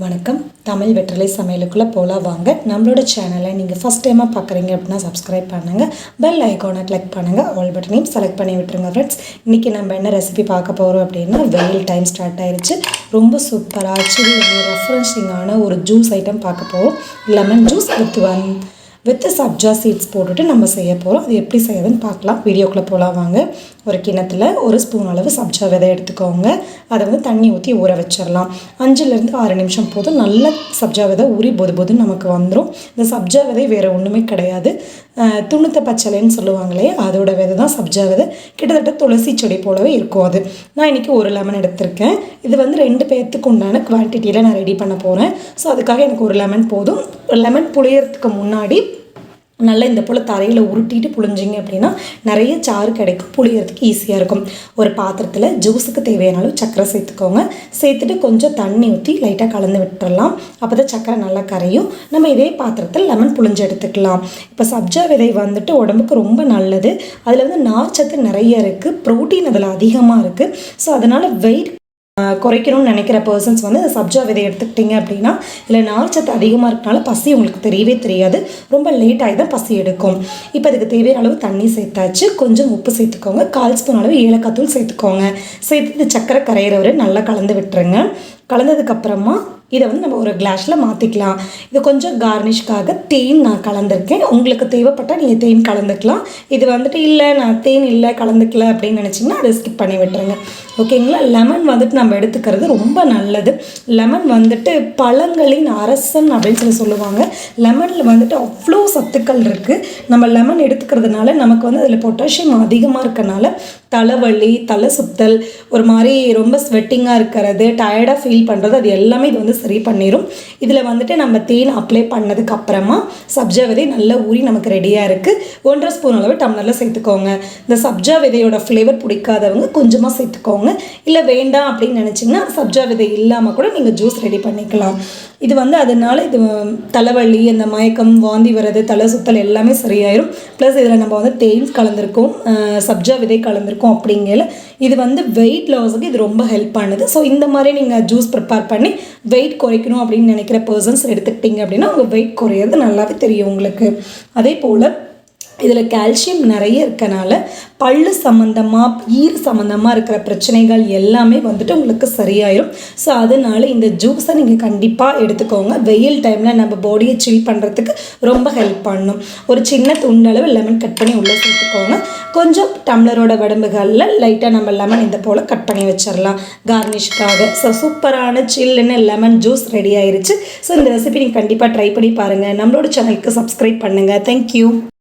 வணக்கம் தமிழ் வெற்றிலை சமையலுக்குள்ளே போகலாம் வாங்க. நம்மளோட சேனலை நீங்கள் ஃபஸ்ட் டைமாக பார்க்குறீங்க அப்படின்னா சப்ஸ்கிரைப் பண்ணுங்கள், பெல் ஐக்கானை கிளிக் பண்ணுங்கள், ஆல் பட்டனையும் செலக்ட் பண்ணி விட்டுருங்க ஃப்ரெண்ட்ஸ். இன்றைக்கி நம்ம என்ன ரெசிபி பார்க்க போகிறோம் அப்படின்னா வெயில் டைம் ஸ்டார்ட் ஆயிடுச்சு. ரொம்ப சூப்பராக சில்லுன்னு ரெஃப்ரெஷிங்கான ஒரு ஜூஸ் ஐட்டம் பார்க்க போகிறோம். Lemon juice with sabja seeds போட்டுட்டு நம்ம செய்ய போகிறோம். அது எப்படி செய்யறதுன்னு பார்க்கலாம். வீடியோக்குள்ளே போகலாம் வாங்க. ஒரு கிண்ணத்தில் 1 ஸ்பூன் அளவு சப்ஜா விதை எடுத்துக்கோங்க. அதை தண்ணி ஊற்றி ஊற வச்சிடலாம். 5லேருந்து 6 நிமிஷம் போதும். நல்ல சப்ஜா விதை ஊறி பொதுன்னு நமக்கு வந்துடும். இந்த சப்ஜா விதை வேறு ஒன்றுமே கிடையாது, துணுத்த பச்சளைன்னு சொல்லுவாங்களே அதோட விதை தான் சப்ஜா விதை. கிட்டத்தட்ட துளசி செடி போலவே இருக்கும் அது. நான் இன்றைக்கி 1 லெமன் எடுத்திருக்கேன். இது 2 பேர்த்துக்கு உண்டான குவான்டிட்டியில் நான் ரெடி பண்ண போகிறேன். ஸோ அதுக்காக எனக்கு 1 லெமன் போதும். லெமன் புளியறதுக்கு முன்னாடி நல்லா இந்த போல் தரையில் உருட்டிட்டு புழிஞ்சிங்க அப்படின்னா நிறைய சாறு கிடைக்கும், புளியறதுக்கு ஈஸியாக இருக்கும். ஒரு பாத்திரத்தில் ஜூஸுக்கு தேவையான அளவு சர்க்கரை சேர்த்துக்கோங்க. சேர்த்துட்டு கொஞ்சம் தண்ணி ஊற்றி லைட்டாக கலந்து விட்டுறலாம். அப்போ தான் சர்க்கரை நல்லா கரையும். நம்ம இதே பாத்திரத்தில் லெமன் புழிஞ்சு எடுத்துக்கலாம். இப்போ சப்ஜா விதை உடம்புக்கு ரொம்ப நல்லது. அதில் நார்ச்சத்து நிறைய இருக்குது, ப்ரோட்டீன் அதில் அதிகமாக இருக்குது. ஸோ அதனால் வெயிட் குறைக்கணும்னு நினைக்கிற பர்சன்ஸ் இந்த சப்ஜா விதை எடுத்துக்கிட்டிங்க அப்படின்னா இல்லை நார்ச்சத்து அதிகமாக இருக்கனால பசி உங்களுக்கு தெரியவே தெரியாது, ரொம்ப லேட் ஆகி தான் பசி எடுக்கும். இப்போ அதுக்கு தேவையான அளவு தண்ணி சேர்த்தாச்சு. கொஞ்சம் உப்பு சேர்த்துக்கோங்க. 1/4 ஸ்பூன் அளவு ஏலக்காய் தூள் சேர்த்துக்கோங்க. சேர்த்து சர்க்கரை கரையிற வரை நல்லா கலந்து விட்டுருங்க. கலந்ததுக்கப்புறமா இதை நம்ம ஒரு கிளாஸில் மாற்றிக்கலாம். இது கொஞ்சம் கார்னிஷ்காக தேன் நான் கலந்துருக்கேன். உங்களுக்கு தேவைப்பட்டால் நீங்கள் தேன் கலந்துக்கலாம். இது இல்லை நான் தேன் இல்லை கலந்துக்கல அப்படின்னு நினச்சிங்கன்னா அதை ஸ்கிப் பண்ணி விட்டுருங்க. ஓகேங்களா. லெமன் நம்ம எடுத்துக்கிறது ரொம்ப நல்லது. லெமன் பழங்களின் அரசன் அப்படின்னு சொல்லுவாங்க. லெமனில் அவ்வளோ சத்துக்கள் இருக்குது. நம்ம லெமன் எடுத்துக்கிறதுனால நமக்கு அதில் பொட்டாசியம் அதிகமாக இருக்கனால தலைவலி, தலை சுத்தல், ஒரு மாதிரி ரொம்ப ஸ்வெட்டிங்காக இருக்கிறது, டயர்டாக ஃபீல் பண்ணுறது, அது எல்லாமே இது சரி பண்ணிடும். இதில் நம்ம தேன் அப்ளை பண்ணதுக்கு அப்புறமா சப்ஜா விதை நல்லா ஊறி நமக்கு ரெடியாக இருக்குது. 1.5 ஸ்பூன் அளவு டம்ளரில் சேர்த்துக்கோங்க. இந்த சப்ஜா விதையோட ஃப்ளேவர் பிடிக்காதவங்க கொஞ்சமாக சேர்த்துக்கோங்க. இல்லை வேண்டாம் அப்படின்னு நினச்சிங்கன்னா சப்ஜா விதை இல்லாமல் கூட நீங்கள் ஜூஸ் ரெடி பண்ணிக்கலாம். இது அதனால இது தலைவலி, அந்த மயக்கம், வாந்தி வர்றது, தலை சுத்தல் எல்லாமே சரியாயிடும். ப்ளஸ் இதில் நம்ம தேன் கலந்துருக்கோம், சப்ஜா விதை கலந்துருக்கோம். அப்படிங்கல இது வெயிட் லாஸுக்கு இது ரொம்ப ஹெல்ப் பண்ணுது. ஸோ இந்த மாதிரி நீங்கள் ஜூஸ் ப்ரிப்பேர் பண்ணி வெயிட் குறைக்கணும் அப்படின்னு நினைக்கிற பர்சன்ஸ் எடுத்துக்கிட்டிங்க அப்படின்னா உங்கள் வெயிட் குறையிறது நல்லாவே தெரியும் உங்களுக்கு. அதே போல் இதில் கால்சியம் நிறைய இருக்கனால பல்லு சம்மந்தமாக, ஈறு சம்மந்தமாக இருக்கிற பிரச்சனைகள் எல்லாமே உங்களுக்கு சரியாயிடும். ஸோ அதனால இந்த ஜூஸை நீங்கள் கண்டிப்பாக எடுத்துக்கோங்க. வெயில் டைமில் நம்ம பாடியை சில் பண்ணுறதுக்கு ரொம்ப ஹெல்ப் பண்ணும். ஒரு சின்ன துண்டளவு லெமன் கட் பண்ணி உள்ளே சேர்த்துக்கோங்க. கொஞ்சம் டம்ளரோட உடம்புகளில் லைட்டாக நம்ம லெமன் இந்த போல் கட் பண்ணி வச்சிடலாம் கார்னிஷ்காக. ஸோ சூப்பரான சில்லுன்னு லெமன் ஜூஸ் ரெடி ஆயிடுச்சு. ஸோ இந்த ரெசிபி நீங்கள் கண்டிப்பாக ட்ரை பண்ணி பாருங்கள். நம்மளோட சேனலுக்கு சப்ஸ்கிரைப் பண்ணுங்கள். தேங்க்யூ.